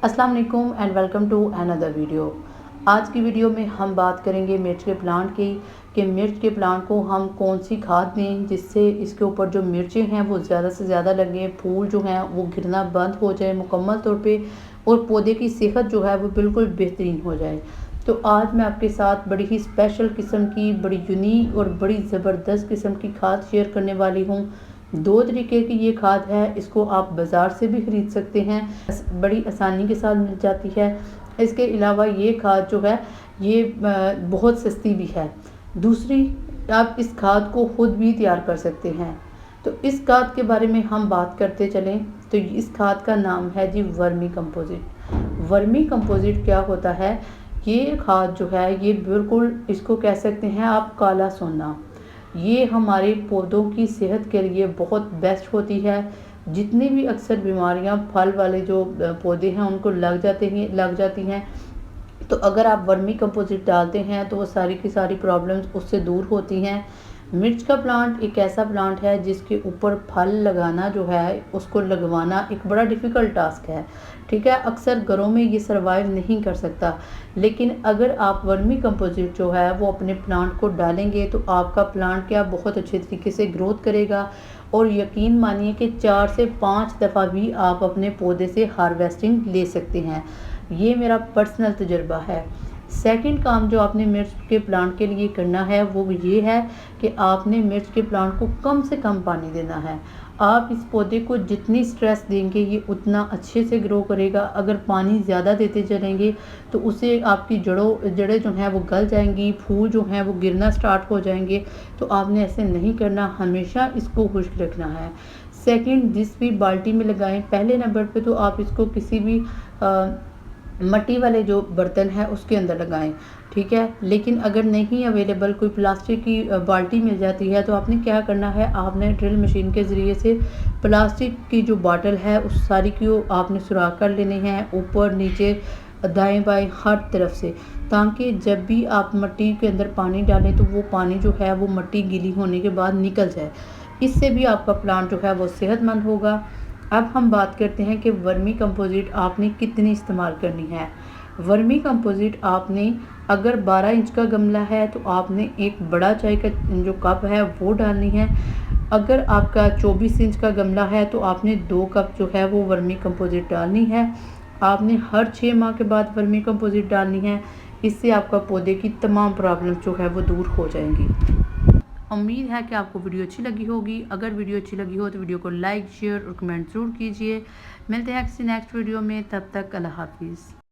अस्सलाम वालेकुम and welcome to another video. आज की वीडियो में हम बात करेंगे मिर्च के प्लांट की कि मिर्च के प्लांट को हम कौन सी खाद दें जिससे इसके ऊपर जो मिर्चें हैं वो ज़्यादा से ज़्यादा लगें, फूल जो हैं वो गिरना बंद हो जाए मुकम्मल तौर पे और पौधे की सेहत जो है वो बिल्कुल बेहतरीन हो जाए। तो आज मैं आपके साथ बड़ी ही स्पेशल किस्म की, बड़ी यूनिक और बड़ी ज़बरदस्त किस्म की खाद शेयर करने वाली हूँ। दो तरीके की ये खाद है, इसको आप बाज़ार से भी ख़रीद सकते हैं, बड़ी आसानी के साथ मिल जाती है। इसके अलावा ये खाद जो है ये बहुत सस्ती भी है। दूसरी, आप इस खाद को ख़ुद भी तैयार कर सकते हैं। तो इस खाद के बारे में हम बात करते चलें तो इस खाद का नाम है जी वर्मी कंपोजिट। वर्मी कंपोजिट क्या होता है? ये खाद जो है ये बिल्कुल इसको कह सकते हैं आप काला सोना। ये हमारे पौधों की सेहत के लिए बहुत बेस्ट होती है। जितनी भी अक्सर बीमारियां फल वाले जो पौधे हैं उनको लग जाती हैं, तो अगर आप वर्मी कंपोजिट डालते हैं तो वो सारी की सारी प्रॉब्लम्स उससे दूर होती हैं। मिर्च का प्लांट एक ऐसा प्लांट है जिसके ऊपर फल लगाना जो है उसको लगवाना एक बड़ा डिफ़िकल्ट टास्क है। ठीक है, अक्सर घरों में ये सर्वाइव नहीं कर सकता, लेकिन अगर आप वर्मी कंपोजिट जो है वो अपने प्लांट को डालेंगे तो आपका प्लांट क्या बहुत अच्छे तरीके से ग्रोथ करेगा और यकीन मानिए कि 4 से 5 दफ़ा भी आप अपने पौधे से हार्वेस्टिंग ले सकते हैं। ये मेरा पर्सनल तजुर्बा है। सेकंड काम जो आपने मिर्च के प्लांट के लिए करना है वो ये है कि आपने मिर्च के प्लांट को कम से कम पानी देना है। आप इस पौधे को जितनी स्ट्रेस देंगे ये उतना अच्छे से ग्रो करेगा। अगर पानी ज़्यादा देते चलेंगे तो उससे आपकी जड़ें जो हैं वो गल जाएंगी, फूल जो हैं वो गिरना स्टार्ट हो जाएंगे। तो आपने ऐसे नहीं करना, हमेशा इसको खुश्क रखना है। सेकंड, जिस भी बाल्टी में लगाएं, पहले नंबर पे तो आप इसको किसी भी मिट्टी वाले जो बर्तन है उसके अंदर लगाएं। ठीक है, लेकिन अगर नहीं अवेलेबल कोई प्लास्टिक की बाल्टी मिल जाती है तो आपने क्या करना है, आपने ड्रिल मशीन के ज़रिए से प्लास्टिक की जो बॉटल है उस सारी की आपने सुराख कर लेने हैं, ऊपर नीचे दाएं बाएं हर तरफ से, ताकि जब भी आप मिट्टी के अंदर पानी डालें तो वो पानी जो है वो मिट्टी गीली होने के बाद निकल जाए। इससे भी आपका प्लांट जो है वो सेहतमंद होगा। अब हम बात करते हैं कि वर्मी कंपोजिट आपने कितनी इस्तेमाल करनी है। वर्मी कंपोजिट आपने अगर 12 इंच का गमला है तो आपने एक बड़ा चाय का जो कप है वो डालनी है। अगर आपका 24 इंच का गमला है तो आपने 2 कप जो है वो वर्मी कंपोजिट डालनी है। आपने हर 6 माह के बाद वर्मी कंपोजिट डालनी है। इससे आपका पौधे की तमाम प्रॉब्लम जो है वो दूर हो जाएंगी। उम्मीद है कि आपको वीडियो अच्छी लगी होगी। अगर वीडियो अच्छी लगी हो तो वीडियो को लाइक, शेयर और कमेंट ज़रूर कीजिए। मिलते हैं किसी नेक्स्ट वीडियो में, तब तक अल्लाह हाफिज़।